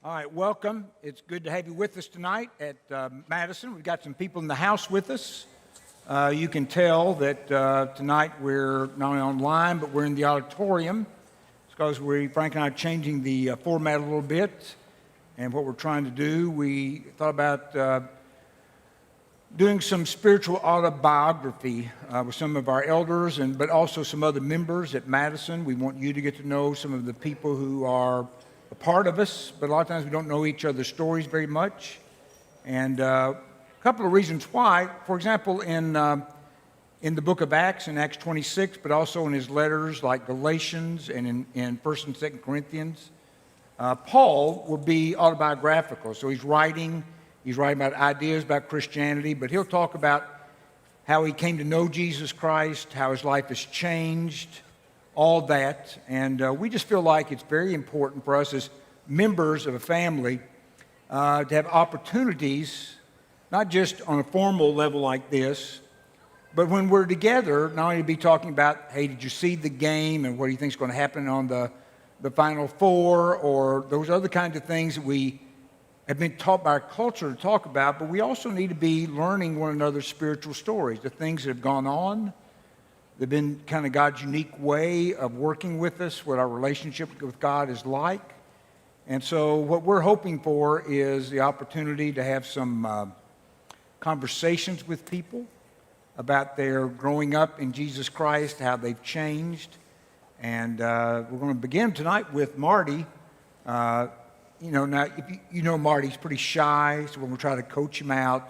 All right, welcome. It's good to have you with us tonight at Madison. We've got some people in the house with us. You can tell that tonight we're not only online, but we're in the auditorium. It's because Frank and I are changing the format a little bit. And what we're trying to do, we thought about doing some spiritual autobiography with some of our elders, but also some other members at Madison. We want you to get to know some of the people who are a part of us, but a lot of times we don't know each other's stories very much. And a couple of reasons why. For example, in the book of Acts, in Acts 26, but also in his letters like Galatians and in 1st and 2nd Corinthians, Paul will be autobiographical. So he's writing about ideas about Christianity, but he'll talk about how he came to know Jesus Christ, how his life has changed, all that. And we just feel like it's very important for us as members of a family to have opportunities, not just on a formal level like this, but when we're together, not only to be talking about, hey, did you see the game and what do you think is going to happen on the Final Four, or those other kinds of things that we have been taught by our culture to talk about, but we also need to be learning one another's spiritual stories, the things that have gone on. They've been kind of God's unique way of working with us, what our relationship with God is like. And so what we're hoping for is the opportunity to have some conversations with people about their growing up in Jesus Christ, how they've changed. And we're going to begin tonight with Marty. Now, if you know Marty, he's pretty shy, so we're going to try to coach him out.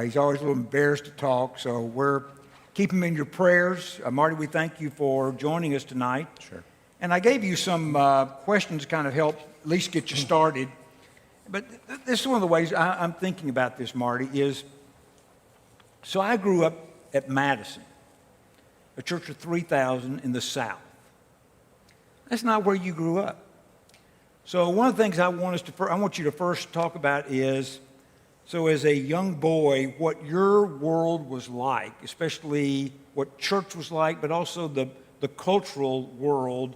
He's always a little embarrassed to talk, so we're keep him in your prayers. Marty, we thank you for joining us tonight. Sure. And I gave you some questions to kind of help at least get you started. But this is one of the ways I'm thinking about this, Marty, is, so I grew up at Madison, a church of 3,000 in the South. That's not where you grew up. So one of the things I want you to first talk about is, so as a young boy, what your world was like, especially what church was like, but also the cultural world,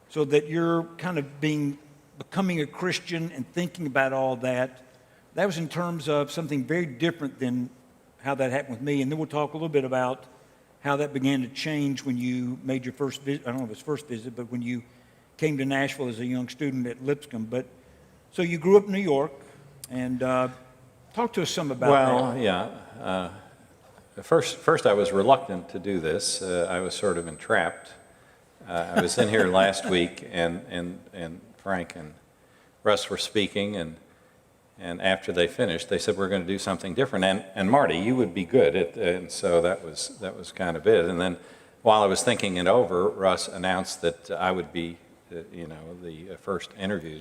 so that you're kind of becoming a Christian and thinking about all that. That was in terms of something very different than how that happened with me. And then we'll talk a little bit about how that began to change when you made your first visit. I don't know if it was first visit, but when you came to Nashville as a young student at Lipscomb. But so you grew up in New York, and talk to us some about that. Well, yeah. First, I was reluctant to do this. I was sort of entrapped. I was in here last week, and Frank and Russ were speaking, and after they finished, they said we're going to do something different. And Marty, you would be good at, and so that was kind of it. And then while I was thinking it over, Russ announced that I would be, the first interview.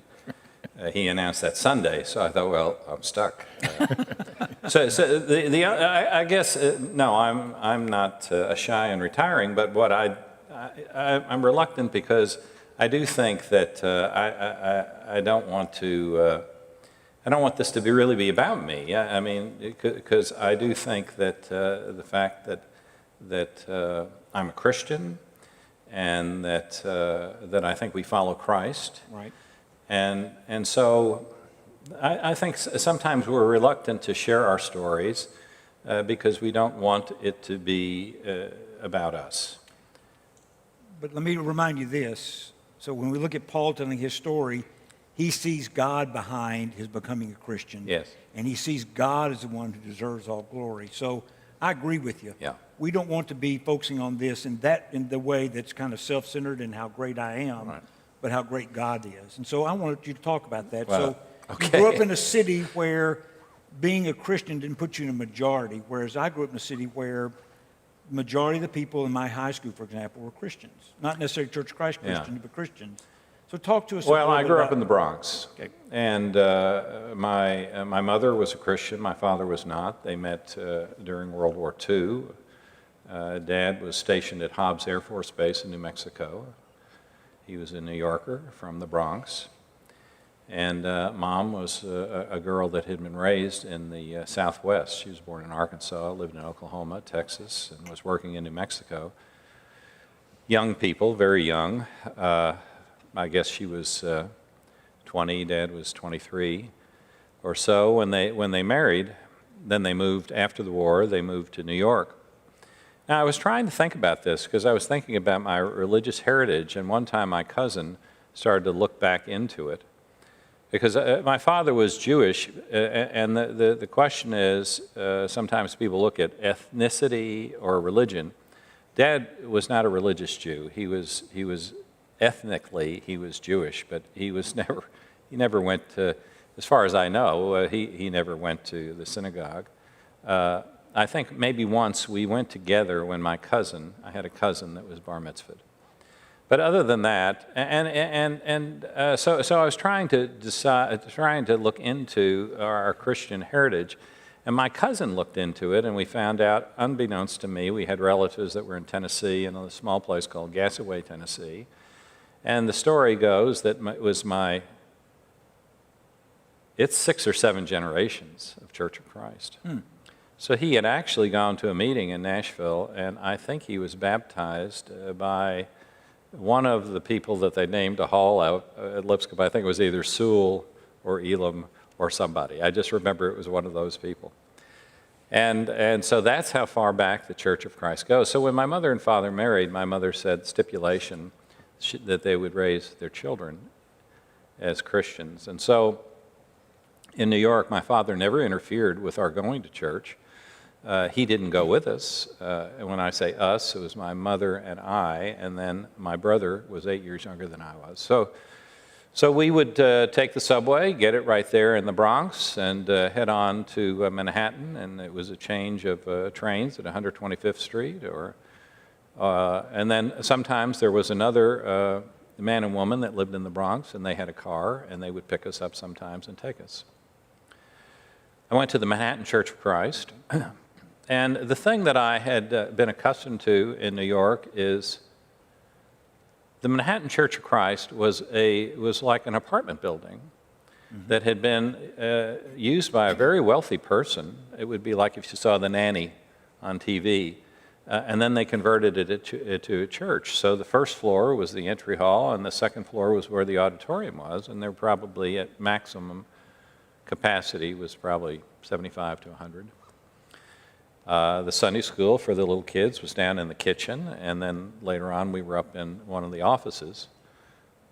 He announced that Sunday, so I thought, well, I'm stuck. I guess no, I'm not shy and retiring, but what I'm reluctant because I do think that I don't want this to really be about me. I mean, because I do think that the fact that I'm a Christian and that I think we follow Christ. Right. And so I think sometimes we're reluctant to share our stories because we don't want it to be about us. But let me remind you this. So when we look at Paul telling his story, he sees God behind his becoming a Christian. Yes. And he sees God as the one who deserves all glory. So I agree with you. Yeah. We don't want to be focusing on this in the way that's kind of self-centered and how great I am. Right. But how great God is. And so I wanted you to talk about that. Well, so okay. You grew up in a city where being a Christian didn't put you in a majority, whereas I grew up in a city where the majority of the people in my high school, for example, were Christians. Not necessarily Church of Christ Christians, but Christians. So talk to us Well, a I little grew bit up in the Bronx, Okay. and my mother was a Christian. My father was not. They met during World War II. Dad was stationed at Hobbs Air Force Base in New Mexico. He was a New Yorker from the Bronx. And Mom was a girl that had been raised in the Southwest. She was born in Arkansas, lived in Oklahoma, Texas, and was working in New Mexico. Young people, very young. I guess she was 20, Dad was 23 or so when they married. Then they moved, after the war, they moved to New York. Now, I was trying to think about this because I was thinking about my religious heritage, and one time my cousin started to look back into it. Because my father was Jewish, and the question is, sometimes people look at ethnicity or religion. Dad was not a religious Jew. He was ethnically, he was Jewish, but he never went to, as far as I know, he never went to the synagogue. I think maybe once we went together when I had a cousin that was bar mitzvahed. But other than that, so I was trying to look into our Christian heritage, and my cousin looked into it, and we found out, unbeknownst to me, we had relatives that were in Tennessee, in a small place called Gassaway, Tennessee, and the story goes that it's 6 or 7 generations of Church of Christ. So he had actually gone to a meeting in Nashville, and I think he was baptized by one of the people that they named a hall out at Lipscomb. I think it was either Sewell or Elam or somebody. I just remember it was one of those people. And so that's how far back the Church of Christ goes. So when my mother and father married, my mother said stipulation that they would raise their children as Christians. And so in New York, my father never interfered with our going to church. He didn't go with us. And when I say us, it was my mother and I, and then my brother was 8 years younger than I was. So we would take the subway, get it right there in the Bronx, and head on to Manhattan, and it was a change of trains at 125th Street. And then sometimes there was another man and woman that lived in the Bronx, and they had a car, and they would pick us up sometimes and take us. I went to the Manhattan Church of Christ. And the thing that I had been accustomed to in New York is the Manhattan Church of Christ was like an apartment building that had been used by a very wealthy person. It would be like if you saw The Nanny on TV, and then they converted it to a church. So the first floor was the entry hall, and the second floor was where the auditorium was, and they're probably at maximum capacity was probably 75 to 100. The Sunday school for the little kids was down in the kitchen, and then later on we were up in one of the offices.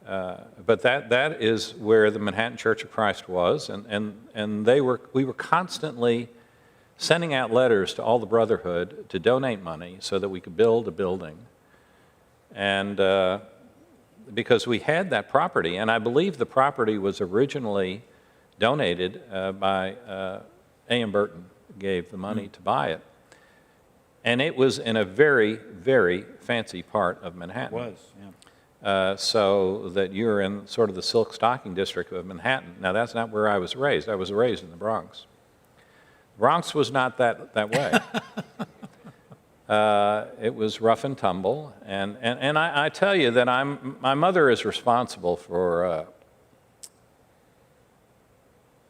But that is where the Manhattan Church of Christ was, and we were constantly sending out letters to all the brotherhood to donate money so that we could build a building. And because we had that property, and I believe the property was originally donated by A.M. Burton, gave the money to buy it. And it was in a very, very fancy part of Manhattan. It was, yeah. So that you're in sort of the silk stocking district of Manhattan. Now, that's not where I was raised. I was raised in the Bronx. Bronx was not that way. It was rough and tumble. And I tell you that my mother is responsible for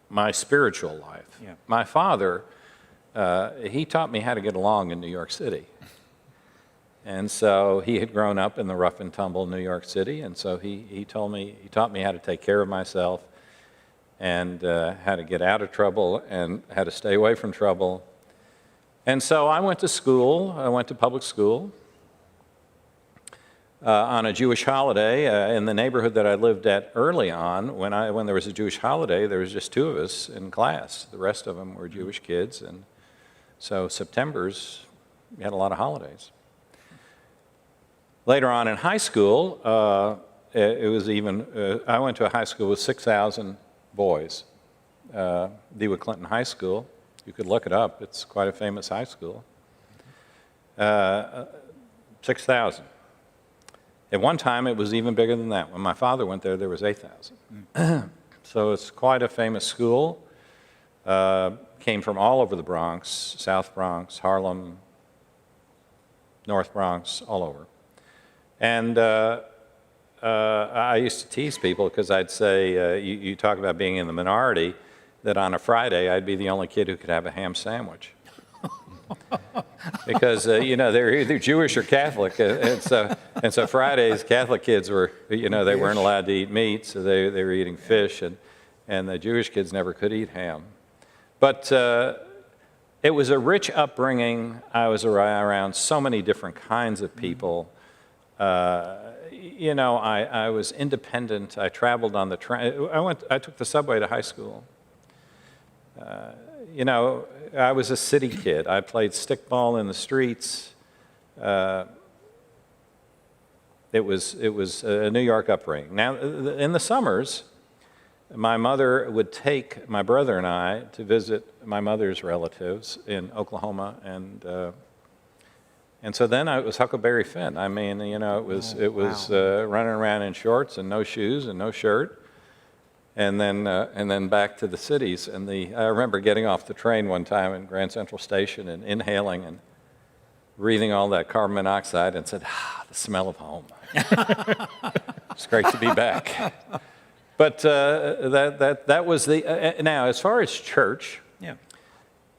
my spiritual life. Yeah. My father, he taught me how to get along in New York City. And so he had grown up in the rough and tumble New York City, and so he taught me how to take care of myself and how to get out of trouble and how to stay away from trouble. And so I went to school. I went to public school on a Jewish holiday in the neighborhood that I lived at early on. When there was a Jewish holiday, there was just 2 of us in class. The rest of them were Jewish kids, and so September's, we had a lot of holidays. Later on in high school, it was even, I went to a high school with 6,000 boys. DeWitt Clinton High School, you could look it up, it's quite a famous high school. 6,000. At one time, it was even bigger than that. When my father went there, there was 8,000. So it's quite a famous school. Came from all over the Bronx, South Bronx, Harlem, North Bronx, all over. And I used to tease people because I'd say, you talk about being in the minority, that on a Friday I'd be the only kid who could have a ham sandwich. because they're either Jewish or Catholic, and so Fridays Catholic kids were they weren't allowed to eat meat, so they were eating fish, and the Jewish kids never could eat ham. But it was a rich upbringing. I was around so many different kinds of people. I was independent. I traveled on the train. I took the subway to high school. I was a city kid. I played stickball in the streets. It was a New York upbringing. Now, in the summers, my mother would take my brother and I to visit my mother's relatives in Oklahoma, and so then it was Huckleberry Finn. I mean, it was running around in shorts and no shoes and no shirt, and then back to the cities. And I remember getting off the train one time in Grand Central Station and inhaling and breathing all that carbon monoxide, and said, the smell of home. It's great to be back. But that was now, as far as church,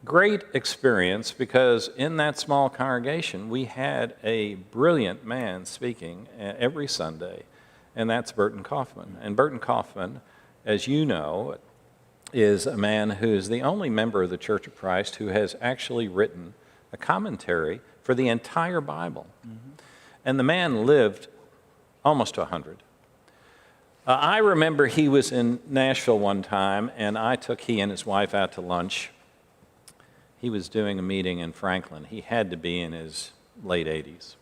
great experience, because in that small congregation, we had a brilliant man speaking every Sunday, and that's Burton Kaufman. And Burton Kaufman, as you know, is a man who is the only member of the Church of Christ who has actually written a commentary for the entire Bible. Mm-hmm. And the man lived almost to 100. I remember he was in Nashville one time, and I took he and his wife out to lunch. He was doing a meeting in Franklin. He had to be in his late 80s.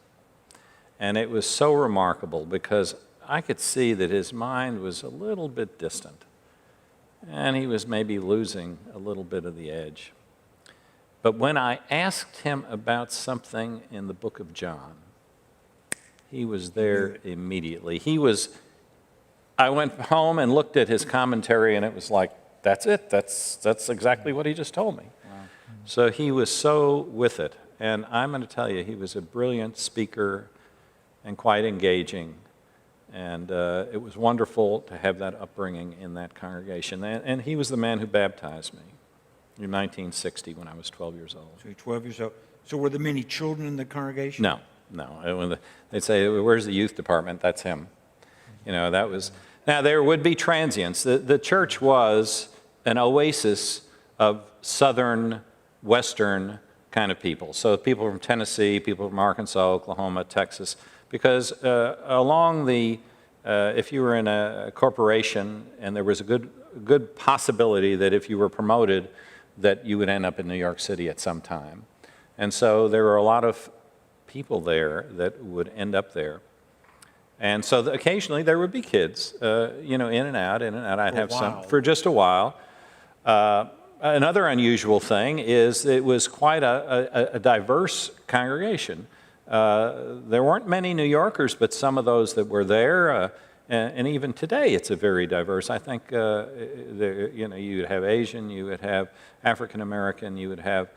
And it was so remarkable because I could see that his mind was a little bit distant, and he was maybe losing a little bit of the edge. But when I asked him about something in the book of John, he was there immediately. I went home and looked at his commentary, and it was like, that's it. That's exactly what he just told me. Wow. So he was so with it. And I'm going to tell you, he was a brilliant speaker and quite engaging. And it was wonderful to have that upbringing in that congregation. And he was the man who baptized me in 1960 when I was 12 years old. So you're 12 years old. So were there many children in the congregation? No. When they'd say, where's the youth department? That's him. That was... Now, there would be transients. The church was an oasis of southern, western kind of people. So people from Tennessee, people from Arkansas, Oklahoma, Texas, because along if you were in a corporation and there was a good possibility that if you were promoted, that you would end up in New York City at some time. And so there were a lot of people there that would end up there. And so occasionally there would be kids, in and out. I'd have some for just a while. Another unusual thing is it was quite a diverse congregation. There weren't many New Yorkers, but some of those that were there, and even today it's a very diverse. I think you would have Asian, you would have African American, you would have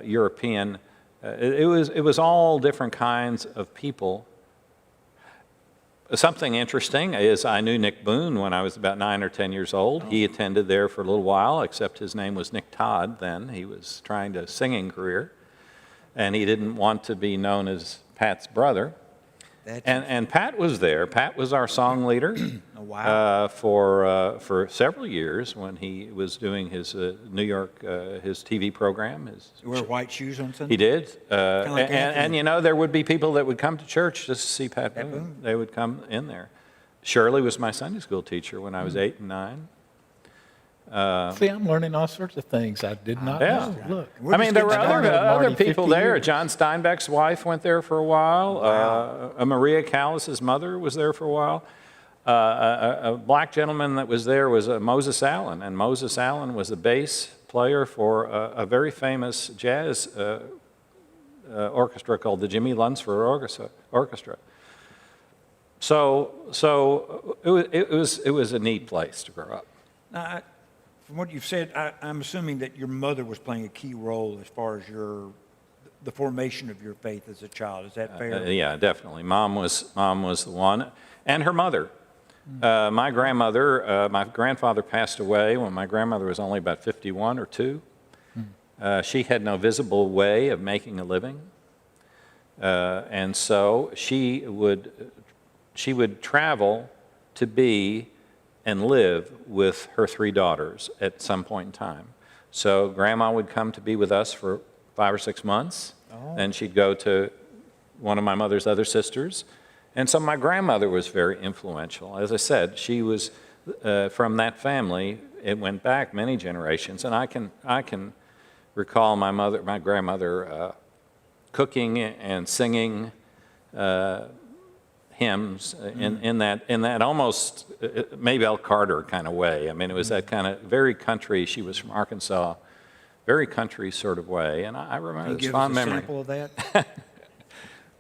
European. It was all different kinds of people. Something interesting is I knew Nick Boone when I was about 9 or 10 years old. He attended there for a little while, except his name was Nick Todd then. He was trying to singing career, and he didn't want to be known as Pat's brother. And Pat was there. Pat was our song leader for several years when he was doing his New York, his TV program. You wear white shoes on Sunday? He did. And there would be people that would come to church just to see Pat Boone. They would come in there. Shirley was my Sunday school teacher when I was 8 and 9. See, I'm learning all sorts of things I did not know. Look, there were other people there. John Steinbeck's wife went there for a while. Maria Callas's mother was there for a while. A black gentleman that was there was Moses Allen, and Moses Allen was a bass player for a very famous jazz orchestra called the Jimmy Lunsford Orchestra. So it was a neat place to grow up. Now, from what you've said, I'm assuming that your mother was playing a key role as far as the formation of your faith as a child. Is that fair? Yeah, definitely. Mom was the one, and her mother. My grandmother, my grandfather passed away when my grandmother was only about 51 or 2, She had no visible way of making a living. And so she would travel to be and live with her 3 daughters at some point in time. So Grandma would come to be with us for 5 or 6 months. Then she'd go to one of my mother's other sisters. And so my grandmother was very influential. As I said, she was from that family. It went back many generations. And I can recall my grandmother cooking and singing hymns in that almost Maybelle Carter kind of way. I mean, it was that kind of very country. She was from Arkansas, very country sort of way. And I remember this fond memory. Can you give us a sample of that?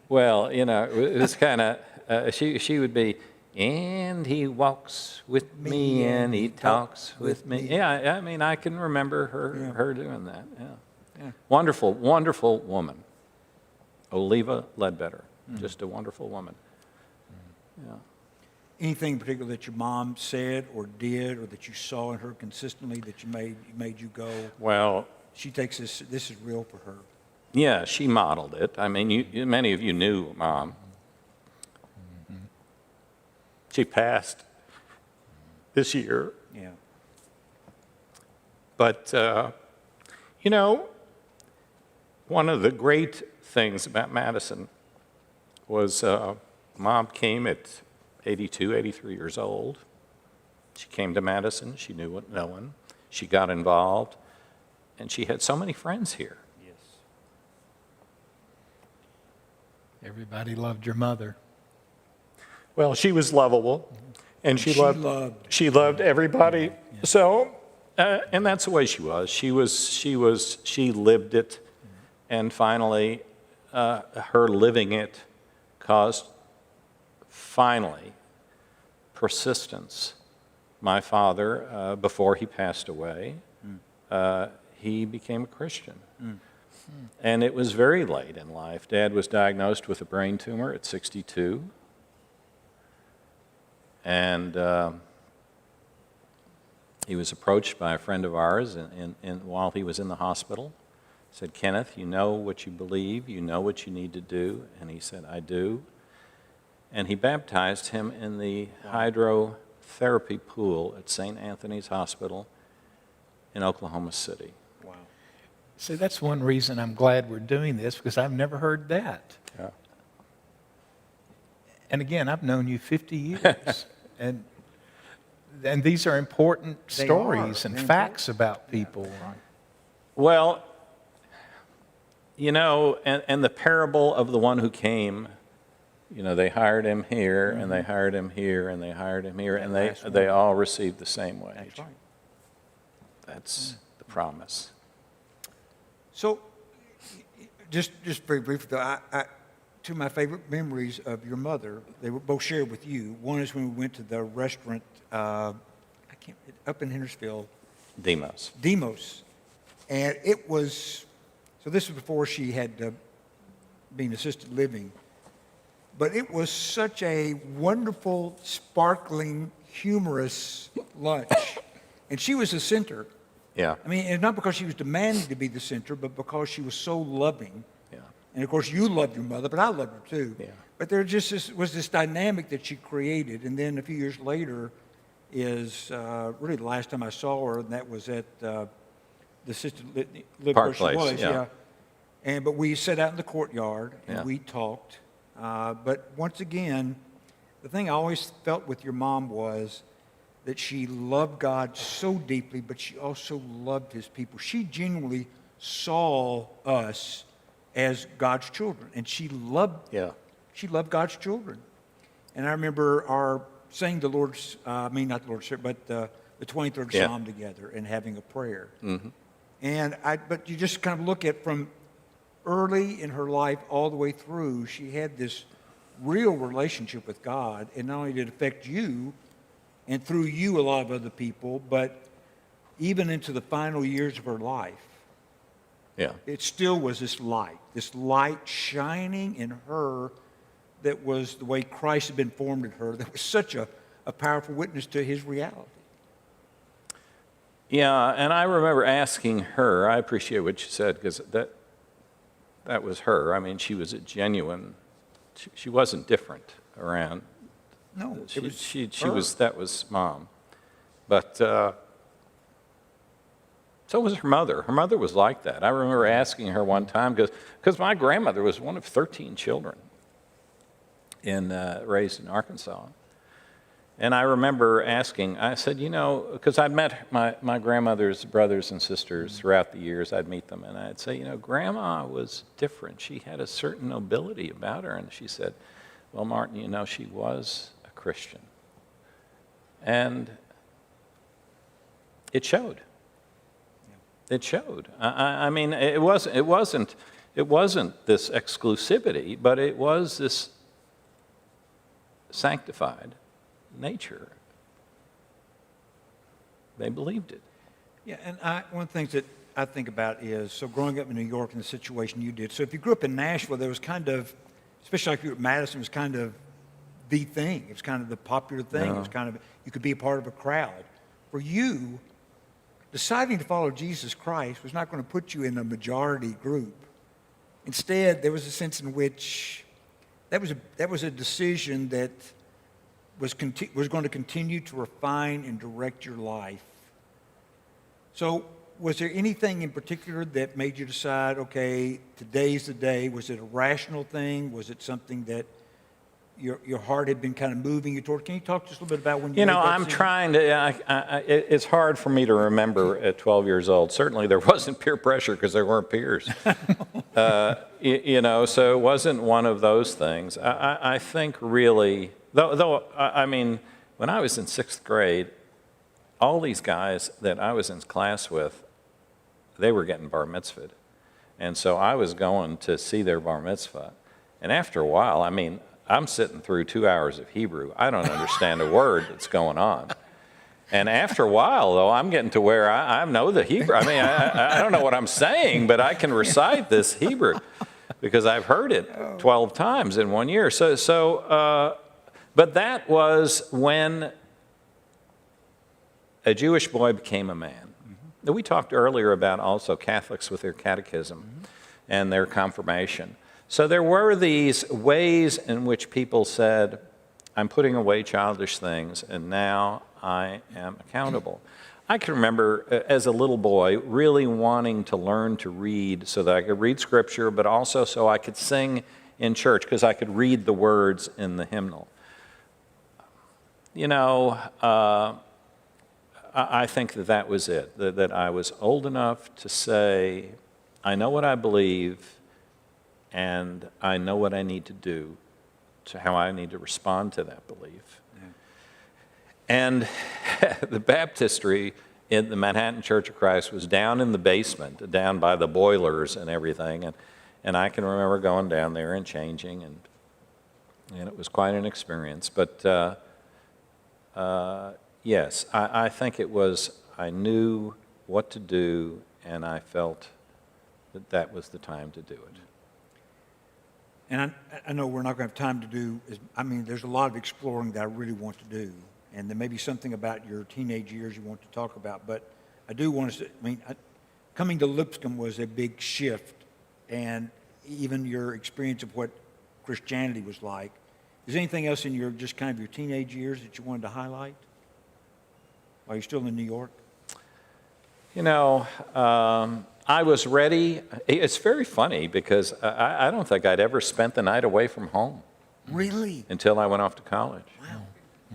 Well, you know, it was kind of, she would be, and he walks with me and he talks with me. Yeah, I mean, I can remember her doing that. Yeah. Wonderful, wonderful woman. Oliva Ledbetter, just a wonderful woman. Yeah. Anything in particular that your mom said or did or that you saw in her consistently that made you go, Well, she takes this is real for her? yeah, she modeled it. I mean, many of you knew Mom. She passed this year. Yeah. But, you know, one of the great things about Madison was Mom came at 82, 83 years old. She came to Madison. She knew what no one. She got involved. And she had so many friends here. Yes. Everybody loved your mother. Well, she was lovable, and she loved everybody. So, and that's the way she was. She lived it, and finally, her living it caused finally persistence. My father, before he passed away, he became a Christian. And it was very late in life. Dad was diagnosed with a brain tumor at 62. And he was approached by a friend of ours while he was in the hospital. Said, Kenneth, you know what you believe, you know what you need to do. And he said, I do. And he baptized him in the hydrotherapy pool at St. Anthony's Hospital in Oklahoma City. Wow. See, that's one reason I'm glad we're doing this, because I've never heard that. Yeah. And again, I've known you 50 years. and these are important stories and facts about people. Right. Well, you know, and the parable of the one who came, you know, they hired him here, and they hired him here, and they hired him here, and they all received the same wage. That's right. That's the promise. So, just very briefly, though, two of my favorite memories of your mother, they were both shared with you. One is when we went to the restaurant, up in Hendersonville. Demos. And it was, so this was before she had been assisted living. But it was such a wonderful, sparkling, humorous lunch. And she was the center. Yeah. I mean, and not because she was demanding to be the center, but because she was so loving. Yeah. And of course, you loved your mother, but I loved her too. Yeah. But there just was this dynamic that she created. And then a few years later is really the last time I saw her, and that was at the assisted living where she was. Yeah. But we sat out in the courtyard and Yeah. we talked. But once again, the thing I always felt with your mom was that she loved God so deeply, but she also loved his people. She genuinely saw us as God's children, and she loved God's children. And I remember saying the Lord's, not the Lord's, but the 23rd Psalm together and having a prayer. Mm-hmm. But you just kind of look at from early in her life all the way through, she had this real relationship with God, and not only did it affect you, and through you a lot of other people, but even into the final years of her life, it still was this light shining in her that was the way Christ had been formed in her, that was such a powerful witness to his reality. Yeah, and I remember asking her, I appreciate what you said, because that was her. I mean, she was a genuine, she wasn't different around. No, She, it was she her. was, that was Mom. But so was her mother. Her mother was like that. I remember asking her one time, because my grandmother was one of 13 children raised in Arkansas. And I remember asking, I said, because I'd met my grandmother's brothers and sisters throughout the years, I'd meet them, and I'd say, Grandma was different. She had a certain nobility about her. And she said, well, Martin, she was a Christian. And it showed. It showed. I mean, it wasn't this exclusivity, but it was this sanctified nature. They believed it. Yeah, and one of the things that I think about is, so growing up in New York in the situation you did, so if you grew up in Nashville, there was kind of, especially like you were at Madison, it was kind of the thing. It was kind of the popular thing. It was kind of, you could be a part of a crowd. For you, deciding to follow Jesus Christ was not going to put you in a majority group. Instead, there was a sense in which that was a decision that was going to continue to refine and direct your life. So was there anything in particular that made you decide, okay, today's the day? Was it a rational thing? Was it something that your heart had been kind of moving you toward? Can you talk just a little bit about when you made that I'm decision? trying to, it's hard for me to remember at 12 years old. Certainly there wasn't peer pressure because there weren't peers. So it wasn't one of those things. I think really, though, I mean, when I was in 6th grade, all these guys that I was in class with, they were getting bar mitzvahed. And so I was going to see their bar mitzvah. And after a while, I mean, I'm sitting through 2 hours of Hebrew. I don't understand a word that's going on. And after a while, though, I'm getting to where I know the Hebrew. I mean, I don't know what I'm saying, but I can recite this Hebrew because I've heard it 12 times in 1 year. But that was when a Jewish boy became a man. Mm-hmm. We talked earlier about also Catholics with their catechism and their confirmation. So there were these ways in which people said, I'm putting away childish things, and now I am accountable. I can remember as a little boy really wanting to learn to read so that I could read Scripture, but also so I could sing in church because I could read the words in the hymnal. I think that was it, that I was old enough to say, I know what I believe, and I know what I need to do, to how I need to respond to that belief. Yeah. And the baptistry in the Manhattan Church of Christ was down in the basement, down by the boilers and everything, and I can remember going down there and changing, and it was quite an experience. But yes, I think it was, I knew what to do, and I felt that was the time to do it. And I know we're not going to have time to do, there's a lot of exploring that I really want to do. And there may be something about your teenage years you want to talk about. But I do want to say, coming to Lipscomb was a big shift. And even your experience of what Christianity was like. Is there anything else in your teenage years that you wanted to highlight while you're still in New York? I was ready. It's very funny because I don't think I'd ever spent the night away from home. Really? Until I went off to college. Wow.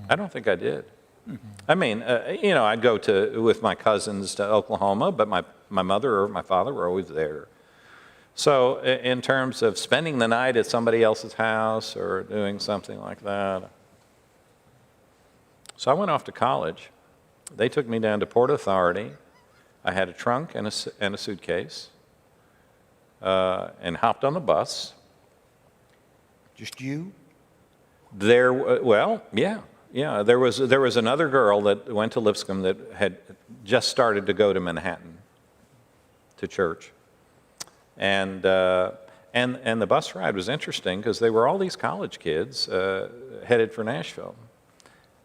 I don't think I did. Mm-hmm. I'd go with my cousins to Oklahoma, but my mother or my father were always there. So in terms of spending the night at somebody else's house or doing something like that. So I went off to college. They took me down to Port Authority. I had a trunk and a suitcase, and hopped on the bus. Just you? Yeah. There was another girl that went to Lipscomb that had just started to go to Manhattan to church, and the bus ride was interesting because they were all these college kids headed for Nashville.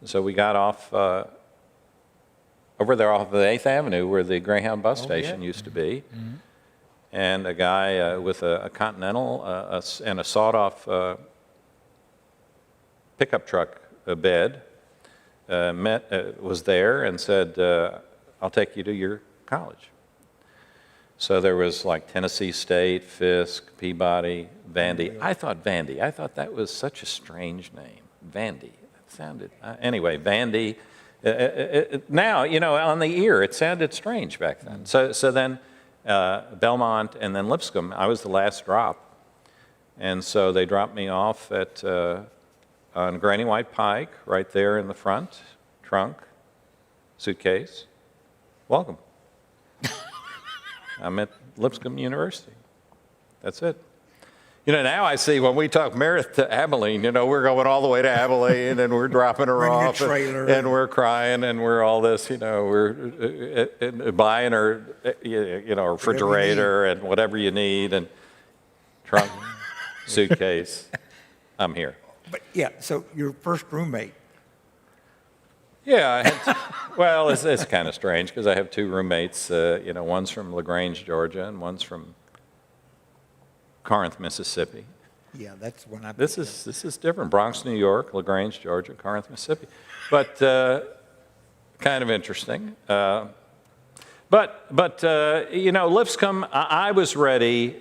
So we got off over there off of 8th Avenue where the Greyhound bus Oh, station yeah. used to be. And a guy with a Continental and a sawed-off pickup truck bed was there and said, I'll take you to your college. So there was like Tennessee State, Fisk, Peabody, Vandy. I thought that was such a strange name, Vandy. It sounded, anyway, Vandy. Now, on the ear, it sounded strange back then. So then Belmont and then Lipscomb, I was the last drop. And so they dropped me off at on Granny White Pike, right there in the front, trunk, suitcase. Welcome. I'm at Lipscomb University. That's it. Now I see when we talk Meredith to Abilene, we're going all the way to Abilene and we're dropping her Bringing a off trailer. and we're crying and we're all this, we're buying her, refrigerator and whatever you need and trunk, suitcase. I'm here. But yeah, so your first roommate. Yeah, well, it's kind of strange because I have two roommates. One's from LaGrange, Georgia, and one's from Corinth, Mississippi. Yeah, that's when I. This is different. Bronx, New York, LaGrange, Georgia, Corinth, Mississippi. But kind of interesting. But Lipscomb, I was ready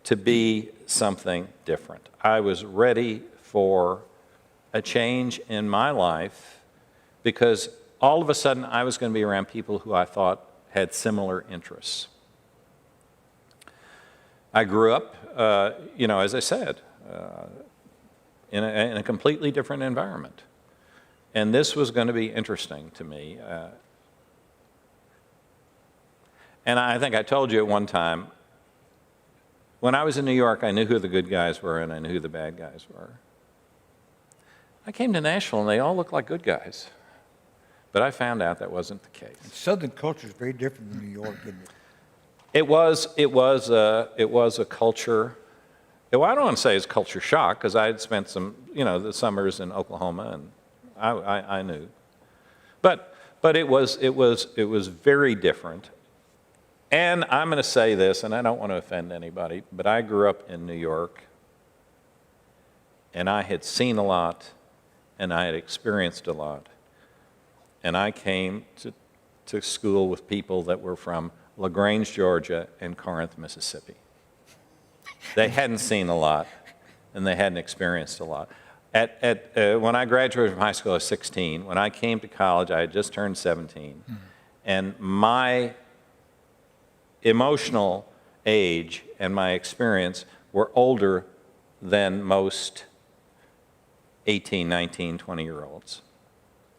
to be something different. I was ready for a change in my life because all of a sudden I was going to be around people who I thought had similar interests. I grew up, as I said, in a completely different environment. And this was going to be interesting to me. And I think I told you at one time, when I was in New York, I knew who the good guys were and I knew who the bad guys were. I came to Nashville and they all looked like good guys. But I found out that wasn't the case. Southern culture is very different than New York, isn't it? It was a culture. Well, I don't want to say it's culture shock because I had spent some, the summers in Oklahoma, and I knew. But it was very different. And I'm going to say this, and I don't want to offend anybody, but I grew up in New York, and I had seen a lot, and I had experienced a lot. And I came to school with people that were from LaGrange, Georgia, and Corinth, Mississippi. They hadn't seen a lot, and they hadn't experienced a lot. When I graduated from high school, I was 16. When I came to college, I had just turned 17. And my emotional age and my experience were older than most 18, 19, 20-year-olds,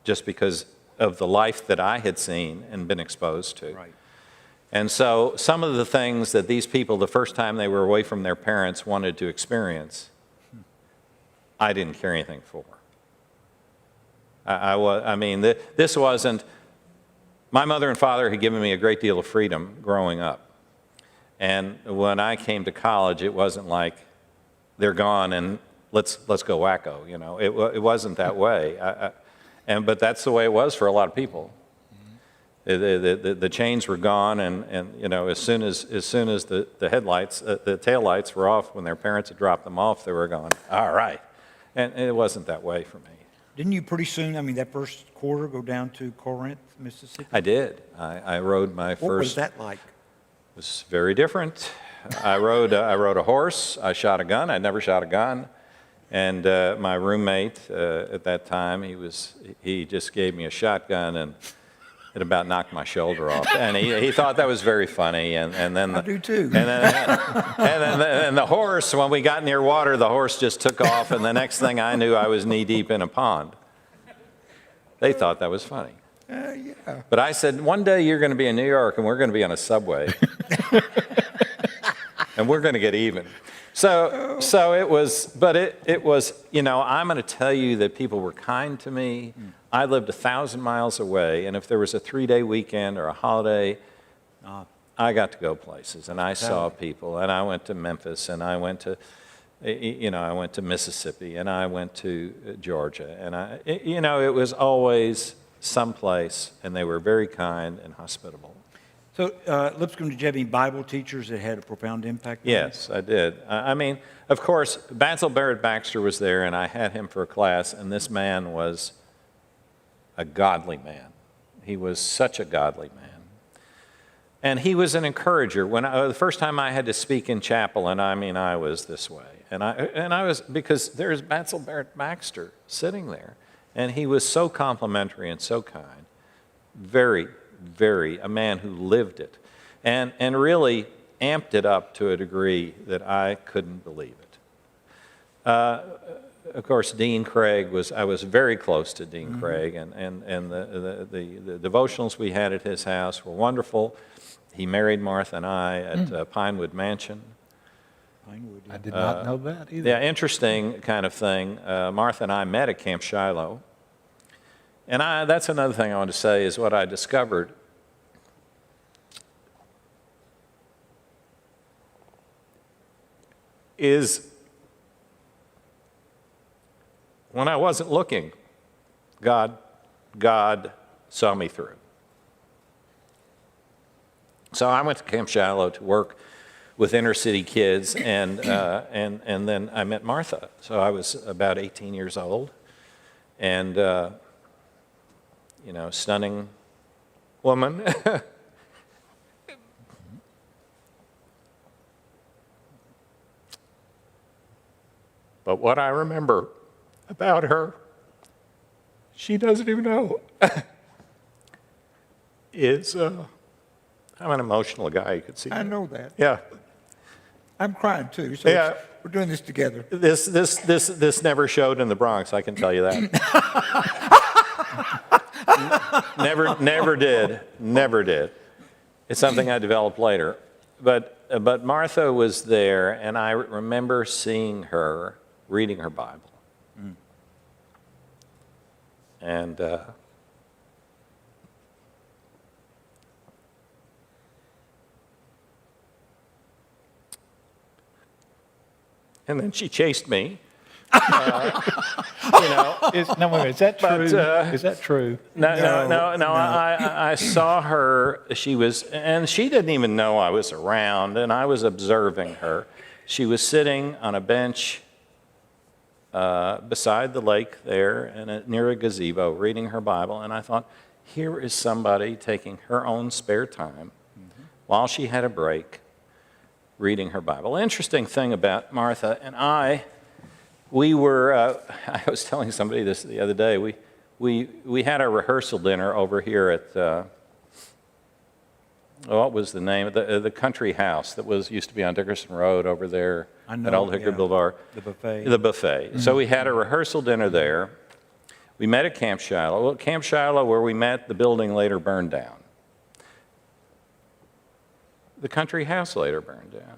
just because of the life that I had seen and been exposed to. Right. And so some of the things that these people, the first time they were away from their parents, wanted to experience, I didn't care anything for. This wasn't, my mother and father had given me a great deal of freedom growing up. And when I came to college, it wasn't like, they're gone and let's go wacko, It wasn't that way. But that's the way it was for a lot of people. The chains were gone, and as soon as the headlights, the taillights were off, when their parents had dropped them off, they were going, all right. And it wasn't that way for me. Didn't you pretty soon, that first quarter, go down to Corinth, Mississippi? I did. I rode my first. What was that like? It was very different. I rode a horse. I shot a gun. I'd never shot a gun. And my roommate at that time, he just gave me a shotgun, and it about knocked my shoulder off. And he thought that was very funny. And then I do too. And then the horse, when we got near water, the horse just took off, and the next thing I knew, I was knee deep in a pond. They thought that was funny. Yeah. But I said, one day you're going to be in New York, and we're going to be on a subway, and we're going to get even. So it was, but it was, I'm going to tell you that people were kind to me. I lived 1,000 miles away, and if there was a 3-day weekend or a holiday, I got to go places, and I saw people, and I went to Memphis, and I went to, I went to Mississippi, and I went to Georgia, and it was always someplace, and they were very kind and hospitable. So, Lipscomb, did you have any Bible teachers that had a profound impact on you? Yes, I did. I mean, of course, Basil Barrett Baxter was there, and I had him for a class, and this man was a godly man. He was such a godly man. And he was an encourager. The first time I had to speak in chapel, and I mean, I was this way. And I was, because there's Basil Barrett Baxter sitting there, and he was so complimentary and so kind. A man who lived it, and really amped it up to a degree that I couldn't believe it. Of course, Dean Craig I was very close to Dean Craig, and the devotionals we had at his house were wonderful. He married Martha and I at Pinewood Mansion. Pinewood, yeah. I did not know that either. Yeah, interesting kind of thing. Martha and I met at Camp Shiloh. And that's another thing I want to say is what I discovered is when I wasn't looking, God saw me through. So I went to Camp Shiloh to work with inner city kids, and then I met Martha. So I was about 18 years old, and stunning woman. But what I remember about her, she doesn't even know, is I'm an emotional guy, you could see. I know that. Yeah. I'm crying too, so Yeah. we're doing this together. This never showed in the Bronx, I can tell you that. Never did. It's something I developed later. But Martha was there, and I remember seeing her reading her Bible. And then she chased me. Is that true? Is that true? No. I saw her. And she didn't even know I was around, and I was observing her. She was sitting on a bench beside the lake there, and near a gazebo, reading her Bible. And I thought, here is somebody taking her own spare time while she had a break, reading her Bible. Interesting thing about Martha and I was telling somebody this the other day. We had our rehearsal dinner over here at what was the name of the country house that used to be on Dickerson Road over there at Old Hickory Boulevard. The buffet. The buffet. So we had a rehearsal dinner there. We met at Camp Shiloh. Well, Camp Shiloh, where we met, the building later burned down. The country house later burned down.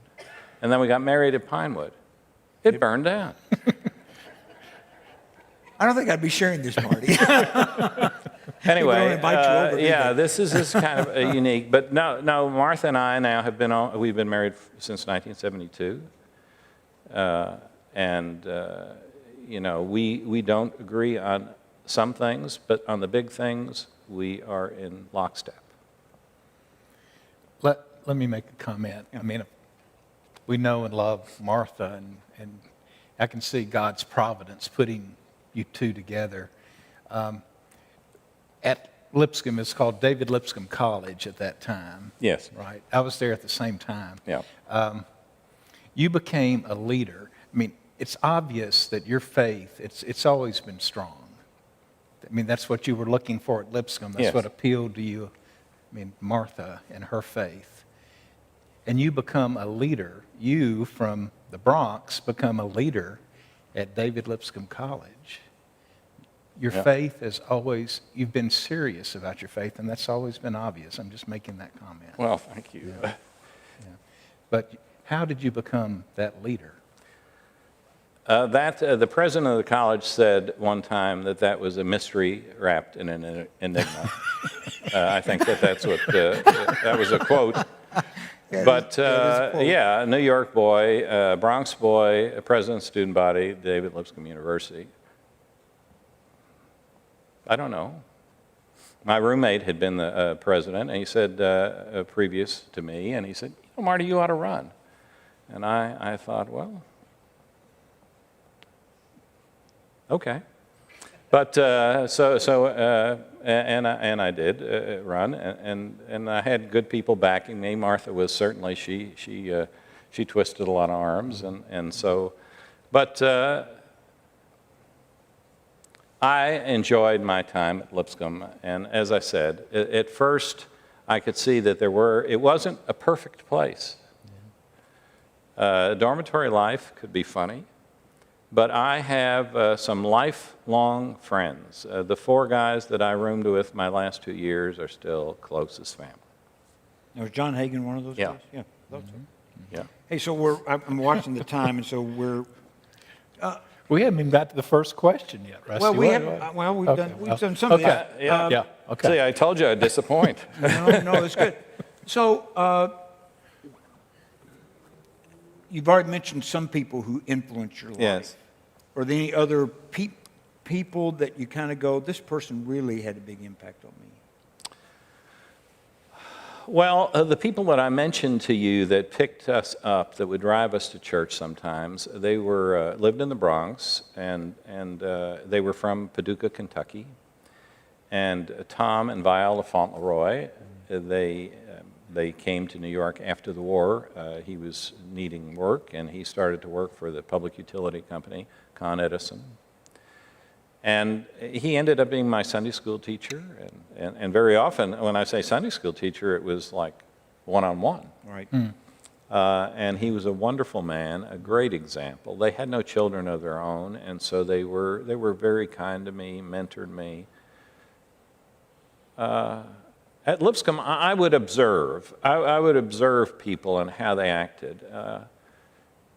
And then we got married at Pinewood. It burned down. I don't think I'd be sharing this, Marty. Anyway, People don't invite you over, do they? this is kind of a unique. But no, Martha and I now we've been married since 1972. We don't agree on some things, but on the big things, we are in lockstep. Let me make a comment. I mean, we know and love Martha, and I can see God's providence putting you two together. At Lipscomb, it's called David Lipscomb College at that time. Yes. Right. I was there at the same time. Yeah. You became a leader. I mean, it's obvious that your faith, it's always been strong. I mean, that's what you were looking for at Lipscomb. That's Yes. what appealed to you. I mean, Martha and her faith. And you become a leader. You, from the Bronx, become a leader at David Lipscomb College. Your Yeah. faith has always, you've been serious about your faith, and that's always been obvious. I'm just making that comment. Well, thank you. Yeah. But how did you become that leader? The president of the college said one time that was a mystery wrapped in an enigma. I think that's what, that was a quote. But yeah, a New York boy, Bronx boy, president student body, David Lipscomb University. I don't know. my roommate had been the president, and he said, previous to me, and he said, Marty, you ought to run. And I thought, well, okay. But and I did run, and I had good people backing me. Martha was certainly, she twisted a lot of arms, and so, but I enjoyed my time at Lipscomb, and as I said, at first I could see that it wasn't a perfect place. Dormitory life could be funny, but I have some lifelong friends. The 4 guys that I roomed with my last 2 years are still close as family. Now, was John Hagan one of those Yeah. guys? Yeah. Thought so. Yeah. Hey, so I'm watching the time, and so we're. We haven't even got to the first question yet, Rusty. Well, we've Okay. done some of Okay. that. Yeah, okay. See, I told you I'd disappoint. No, it's good. So, you've already mentioned some people who influence your life. Yes. Are there any other people that you kind of go, this person really had a big impact on me? Well, the people that I mentioned to you that picked us up, that would drive us to church sometimes, they were lived in the Bronx, and they were from Paducah, Kentucky. And Tom and Viola Fauntleroy, they came to New York after the war. He was needing work, and he started to work for the public utility company, Con Edison. And he ended up being my Sunday school teacher, and very often, when I say Sunday school teacher, it was like one-on-one. Right. And he was a wonderful man, a great example. They had no children of their own, and so they were very kind to me, mentored me. At Lipscomb, I would observe. I would observe people and how they acted,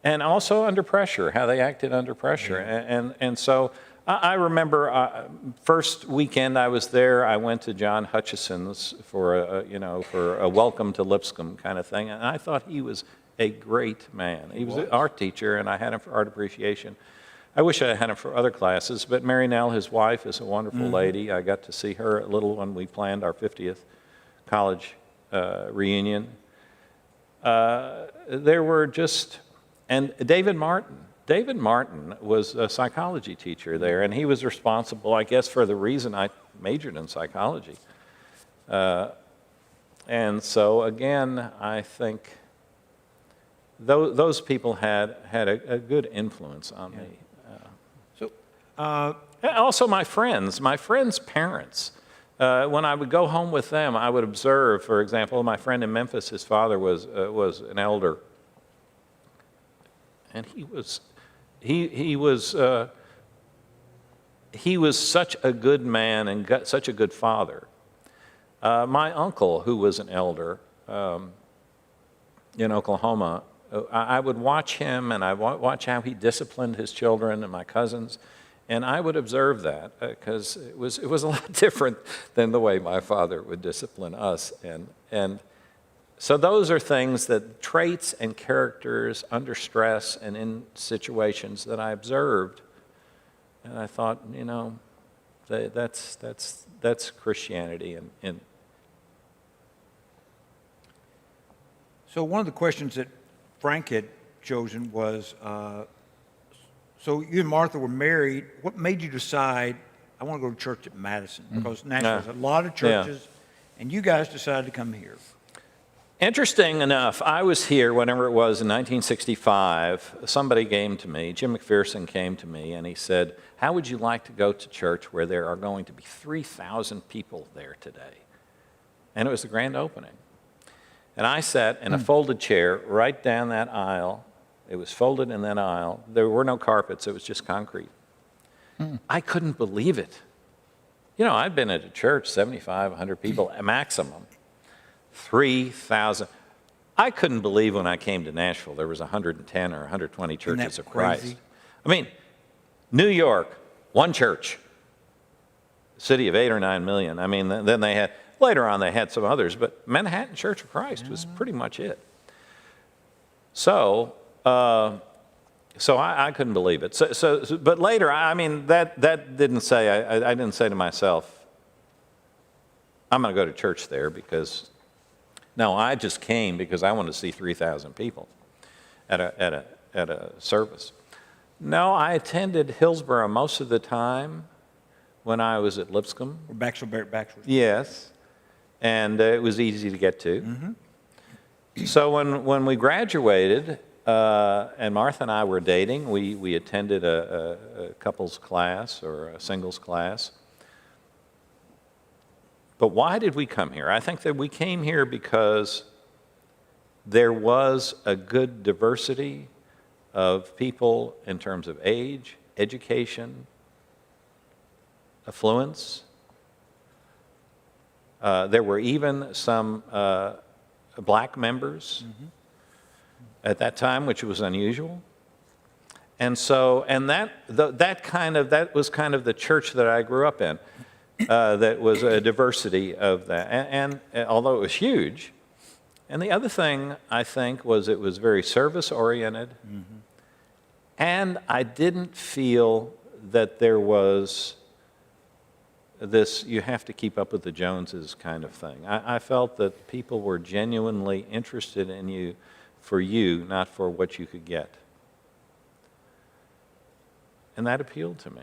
and also under pressure, how they acted under pressure. And so I remember first weekend I was there, I went to John Hutchison's for a welcome to Lipscomb kind of thing, and I thought he was a great man. He was an art teacher, and I had him for art appreciation. I wish I had him for other classes, but Mary Nell, his wife, is a wonderful lady. I got to see her a little when we planned our 50th college reunion. There were just, and David Martin. David Martin was a psychology teacher there, and he was responsible, I guess, for the reason I majored in psychology. And so, again, I think those people had a good influence on me. So, Also, my friends' parents. When I would go home with them, I would observe, for example, my friend in Memphis, his father was an elder. And he was such a good man and such a good father. My uncle, who was an elder in Oklahoma, I would watch him, and I would watch how he disciplined his children and my cousins, and I would observe that because it was a lot different than the way my father would discipline us. And so those are things, that traits and characters under stress and in situations that I observed, and I thought, that's Christianity. And so one of the questions that Frank had chosen was, so you and Martha were married. What made you decide, I want to go to church at Madison? Because Nashville has a lot of churches, and you guys decided to come here. Interesting enough, I was here, whenever it was, in 1965. Somebody came to me, Jim McPherson came to me, and he said, how would you like to go to church where there are going to be 3,000 people there today? And it was the grand opening. And I sat in a folded chair right down that aisle. It was folded in that aisle. There were no carpets. It was just concrete. I couldn't believe it. I'd been at a church, 75, 100 people, maximum. 3,000. I couldn't believe when I came to Nashville there was 110 or 120 churches of Christ. Crazy? I mean, New York, one church, city of 8 or 9 million. I mean, then they had, later on they had some others, but Manhattan Church of Christ was pretty much it. So I couldn't believe it. But later, I mean, that didn't say, I didn't say to myself, I'm going to go to church there because, no, I just came because I wanted to see 3,000 people at a service. No, I attended Hillsborough most of the time when I was at Lipscomb. Or Baxter. Yes, and it was easy to get to. Mm-hmm. So when we graduated, and Martha and I were dating, we attended a couples class or a singles class. But why did we come here? I think that we came here because there was a good diversity of people in terms of age, education, affluence. There were even some black members at that time, which was unusual. And so, that was kind of the church that I grew up in. That was a diversity of that, and although it was huge. And the other thing, I think, was it was very service-oriented, and I didn't feel that there was this, you have to keep up with the Joneses kind of thing. I felt that people were genuinely interested in you for you, not for what you could get. And that appealed to me.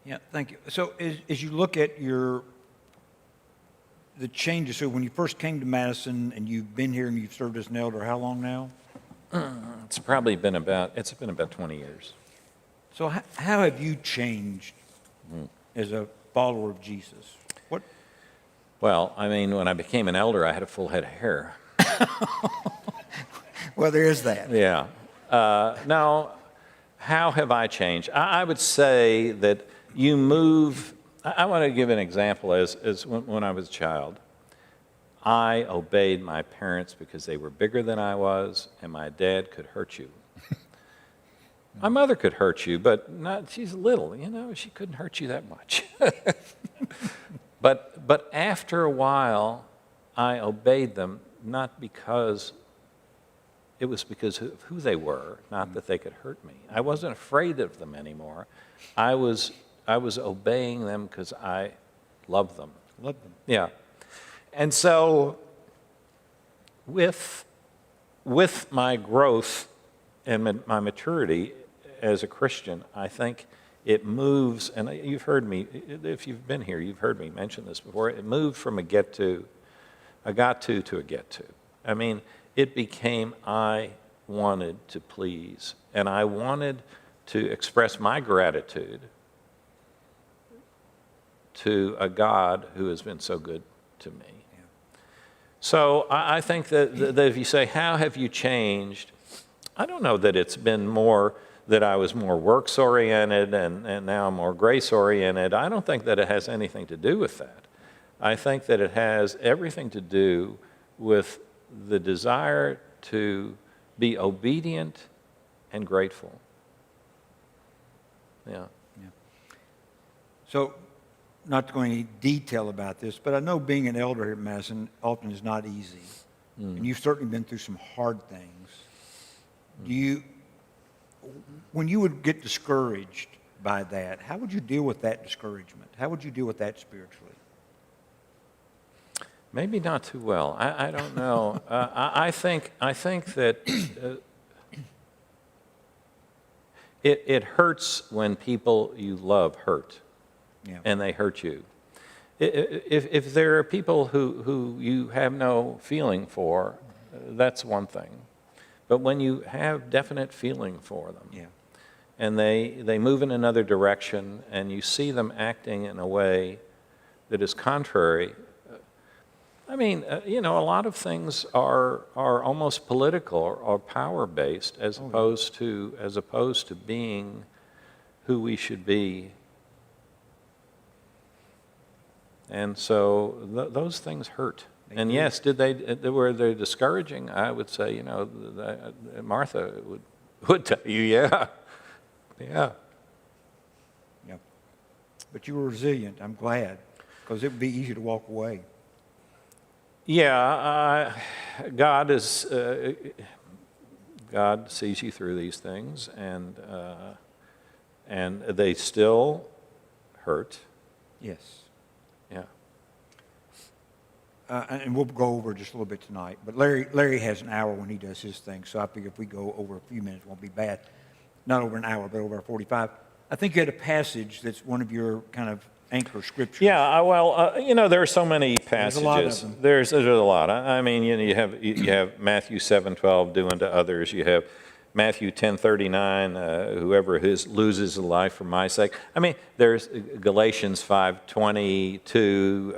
Yeah, thank you. So as you look at the changes, so when you first came to Madison and you've been here and you've served as an elder, how long now? It's been about 20 years. So how have you changed as a follower of Jesus? What? Well, I mean, when I became an elder, I had a full head of hair. Well, there is that. Yeah. Now, how have I changed? I would say that you move. I want to give an example. As when I was a child, I obeyed my parents because they were bigger than I was, and my dad could hurt you. My mother could hurt you, but not. She's little, she couldn't hurt you that much. But after a while, I obeyed them, not because it was because of who they were, not that they could hurt me. I wasn't afraid of them anymore. I was obeying them because I loved them. Loved them. Yeah. And so with my growth and my maturity as a Christian, I think it moves, and you've heard me, if you've been here, you've heard me mention this before, it moved from a got to a get to. I mean, it became I wanted to please, and I wanted to express my gratitude to a God who has been so good to me. Yeah. So I think that if you say, how have you changed? I don't know that it's been more that I was more works-oriented and now I'm more grace-oriented. I don't think that it has anything to do with that. I think that it has everything to do with the desire to be obedient and grateful. Yeah. So, not to go into any detail about this, but I know being an elder here at Madison often is not easy. And you've certainly been through some hard things. When you would get discouraged by that, how would you deal with that discouragement? How would you deal with that spiritually? Maybe not too well. I don't know. I think that it hurts when people you love hurt, and they hurt you. If there are people who you have no feeling for, that's one thing. But when you have definite feeling for them, and they move in another direction, and you see them acting in a way that is contrary. I mean, a lot of things are almost political or power-based as opposed to being who we should be. And so those things hurt. And yes, were they discouraging? I would say, Martha would tell you, yeah. But you were resilient. I'm glad, because it would be easy to walk away. Yeah, God sees you through these things, and they still hurt. Yes. Yeah. and we'll go over just a little bit tonight, but Larry has an hour when he does his thing, so I figure if we go over a few minutes, it won't be bad. Not over an hour, but over 45. I think you had a passage that's one of your kind of anchor scriptures. Yeah, well, there are so many passages. There's a lot of them. There's a lot. I mean, you have Matthew 7:12, do unto others. You have Matthew 10:39, whoever loses a life for my sake. I mean, there's Galatians 5:22,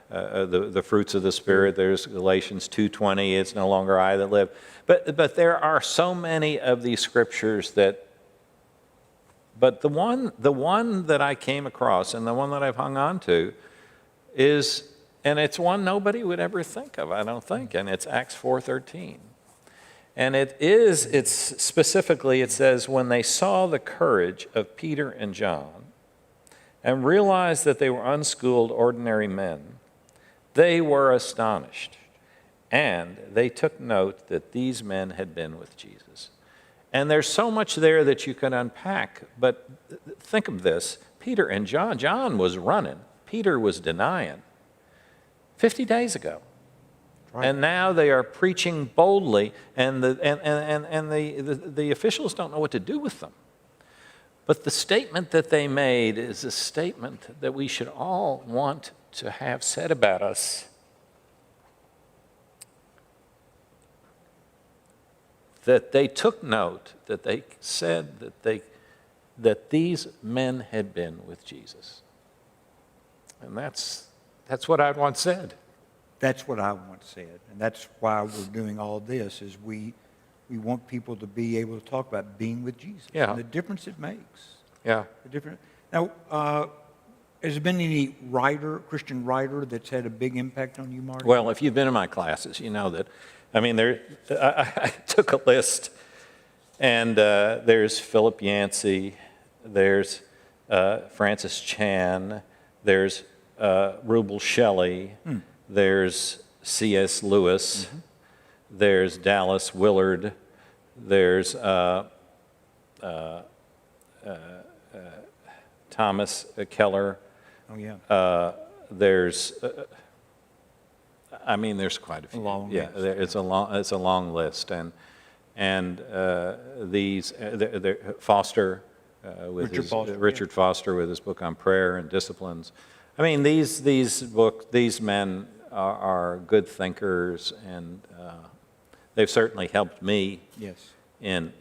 the fruits of the Spirit. There's Galatians 2:20, it's no longer I that live. But there are so many of these scriptures but the one that I came across and the one that I've hung on to is, and it's one nobody would ever think of, I don't think, and it's Acts 4:13. And it's specifically, it says, when they saw the courage of Peter and John and realized that they were unschooled, ordinary men, they were astonished. And they took note that these men had been with Jesus. And there's so much there that you can unpack, but think of this. Peter and John, John was running, Peter was denying 50 days ago. Right. And now they are preaching boldly, and the officials don't know what to do with them. But the statement that they made is a statement that we should all want to have said about us. That they took note, that they said that these men had been with Jesus. And that's what I'd once said. That's what I once said, and that's why we're doing all this, is we want people to be able to talk about being with Jesus and the difference it makes. Yeah. Now, has there been any Christian writer that's had a big impact on you, Marty? Well, if you've been in my classes, you know that. I mean, I took a list, and there's Philip Yancey, there's Francis Chan, there's Rubel Shelley, there's C.S. Lewis, there's Dallas Willard, there's Thomas Keller. Oh, yeah. There's quite a few. It's a long list, and these Foster, Richard Foster with his book on prayer and disciplines. I mean, these men are good thinkers, and they've certainly helped me. Yes. In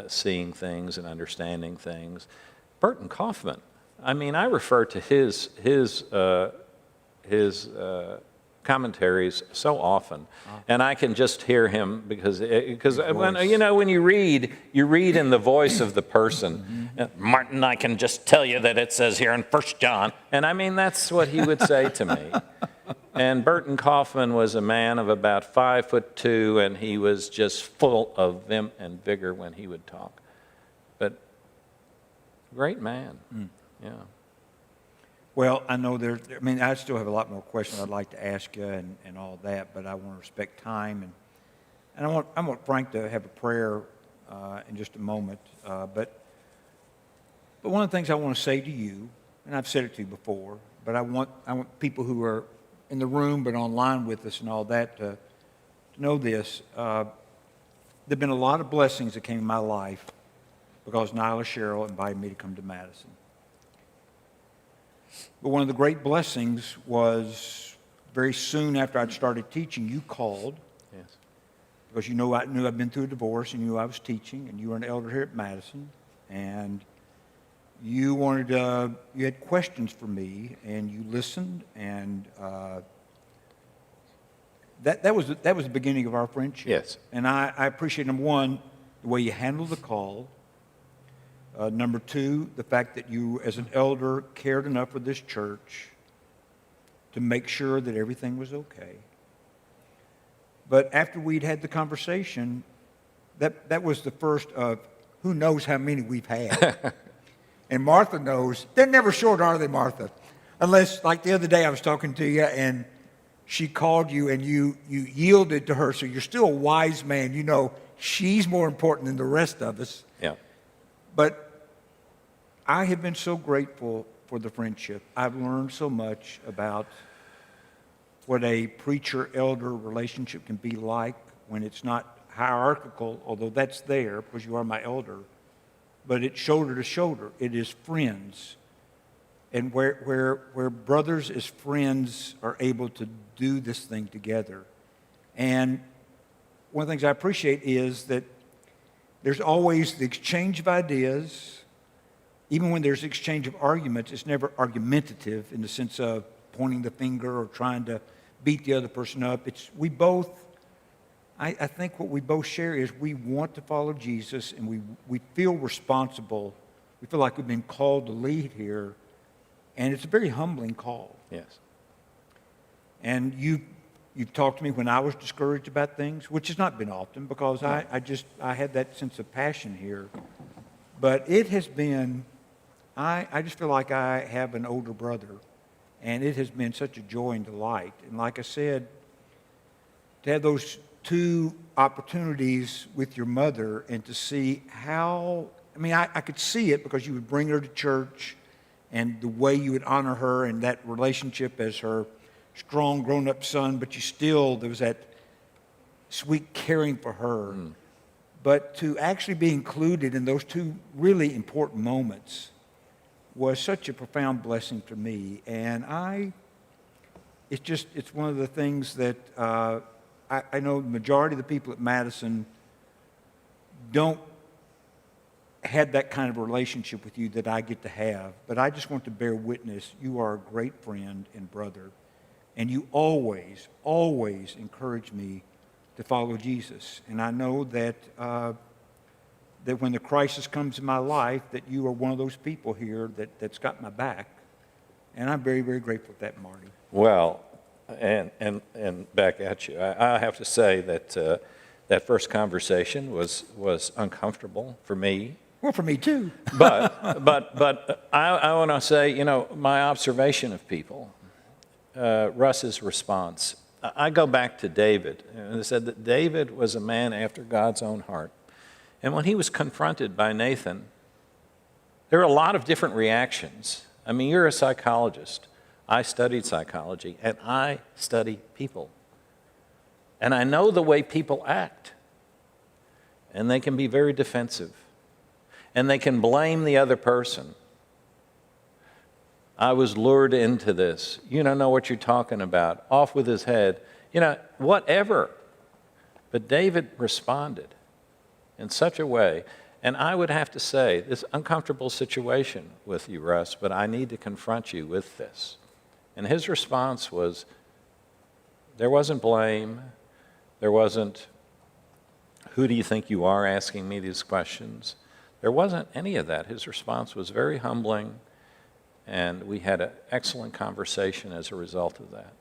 seeing things and understanding things. Burton Kaufman. I mean, I refer to his commentaries so often, and I can just hear him because when you read in the voice of the person. Martin, I can just tell you that it says here in 1 John, and I mean that's what he would say to me. And Burton Kaufman was a man of about 5'2", and he was just full of vim and vigor when he would talk. But great man, yeah. Well, I know I still have a lot more questions I'd like to ask you and all that, but I want to respect time, and I want Frank to have a prayer in just a moment. But one of the things I want to say to you, and I've said it to you before, but I want people who are in the room but online with us and all that to know this. There have been a lot of blessings that came in my life because Nyla Sherrill invited me to come to Madison. But one of the great blessings was very soon after I'd started teaching, you called. Yes. Because you knew I'd been through a divorce, and you knew I was teaching, and you were an elder here at Madison, and you had questions for me, and you listened, and that was the beginning of our friendship. Yes. And I appreciate, number one, the way you handled the call. Number two, the fact that you, as an elder, cared enough for this church to make sure that everything was okay. But after we'd had the conversation, that was the first of who knows how many we've had. And Martha knows. They're never short, are they, Martha? Unless, like the other day, I was talking to you, and she called you, and you yielded to her, so you're still a wise man. You know she's more important than the rest of us. Yeah. But I have been so grateful for the friendship. I've learned so much about what a preacher-elder relationship can be like when it's not hierarchical, although that's there because you are my elder, but it's shoulder to shoulder. It is friends. And where brothers as friends are able to do this thing together. And one of the things I appreciate is that there's always the exchange of ideas. Even when there's exchange of arguments, it's never argumentative in the sense of pointing the finger or trying to beat the other person up. I think what we both share is we want to follow Jesus, and we feel responsible. We feel like we've been called to lead here, and it's a very humbling call. Yes. And you've talked to me when I was discouraged about things, which has not been often because I had that sense of passion here. But it has been, I just feel like I have an older brother, and it has been such a joy and delight. And like I said, to have those two opportunities with your mother and to see how, I could see it because you would bring her to church and the way you would honor her and that relationship as her strong grown-up son, but there was that sweet caring for her. But to actually be included in those two really important moments was such a profound blessing to me. And it's one of the things that I know the majority of the people at Madison don't have that kind of relationship with you that I get to have. But I just want to bear witness. You are a great friend and brother. And you always, always encourage me to follow Jesus. And I know that that when the crisis comes in my life, that you are one of those people here that's got my back. And I'm very, very grateful for that, Marty. Well, and back at you, I have to say that that first conversation was uncomfortable for me. Well, for me too. But I want to say, my observation of people, Russ's response. I go back to David, and it said that David was a man after God's own heart. And when he was confronted by Nathan, there were a lot of different reactions. You're a psychologist. I studied psychology, and I study people. And I know the way people act. And they can be very defensive. And they can blame the other person. I was lured into this. You don't know what you're talking about. Off with his head. Whatever. But David responded in such a way. And I would have to say, this uncomfortable situation with you, Russ, but I need to confront you with this. And his response was, there wasn't blame. There wasn't, who do you think you are asking me these questions? There wasn't any of that. His response was very humbling. And we had an excellent conversation as a result of that.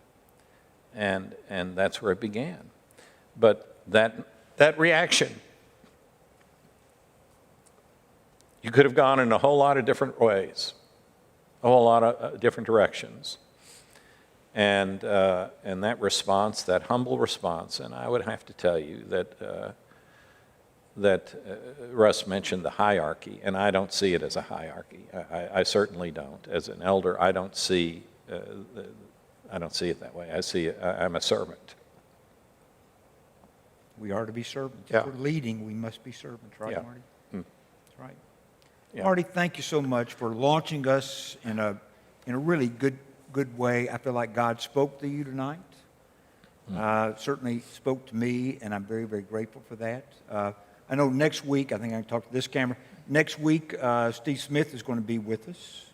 And that's where it began. But that reaction, you could have gone in a whole lot of different ways, a whole lot of different directions. And that response, that humble response, and I would have to tell you that Russ mentioned the hierarchy, and I don't see it as a hierarchy. I certainly don't. As an elder, I don't see it that way. I see I'm a servant. We are to be servants. Yeah. If we're leading, we must be servants, right, Yeah. Marty? That's right. Yeah. Marty, thank you so much for launching us in a really good way. I feel like God spoke to you tonight. Certainly spoke to me, and I'm very, very grateful for that. I know next week, I think I can talk to this camera. Next week, Steve Smith is going to be with us.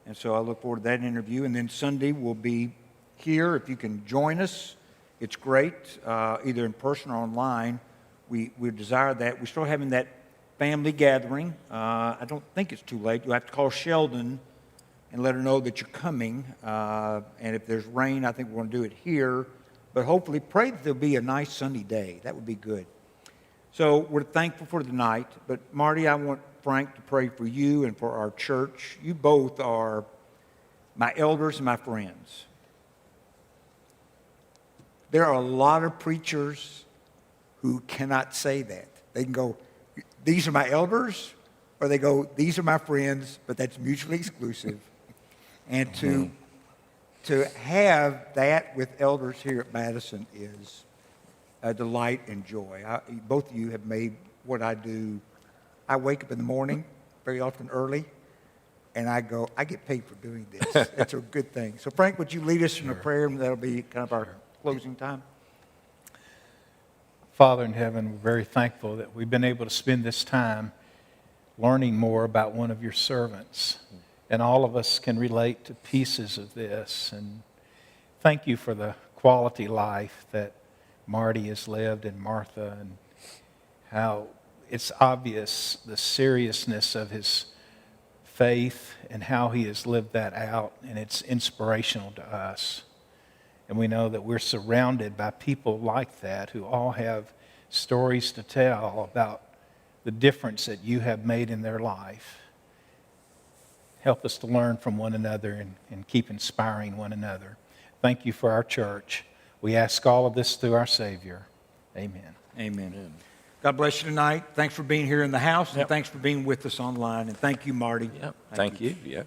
And so I look forward to that interview. And then Sunday, we'll be here. If you can join us, it's great, either in person or online. We desire that. We're still having that family gathering. I don't think it's too late. You'll have to call Sheldon and let her know that you're coming. And if there's rain, I think we're going to do it here. But hopefully, pray that there'll be a nice sunny day. That would be good. So we're thankful for tonight. But Marty, I want Frank to pray for you and for our church. You both are my elders and my friends. There are a lot of preachers who cannot say that. They can go, these are my elders, or they go, these are my friends, but that's mutually exclusive. And to to have that with elders here at Madison is a delight and joy. Both of you have made what I do. I wake up in the morning, very often early, and I get paid for doing this. It's a good thing. So, Frank, would you lead us in a prayer, and that'll be kind of our closing time? Father in heaven, we're very thankful that we've been able to spend this time learning more about one of your servants. And all of us can relate to pieces of this. And thank you for the quality life that Marty has lived and Martha, and how it's obvious the seriousness of his faith and how he has lived that out, and it's inspirational to us. And we know that we're surrounded by people like that who all have stories to tell about the difference that you have made in their life. Help us to learn from one another and keep inspiring one another. Thank you for our church. We ask all of this through our Savior. Amen. Amen. God bless you tonight. Thanks for being here in the house, and thanks for being with us online. And thank you, Marty. Thank you. Yeah.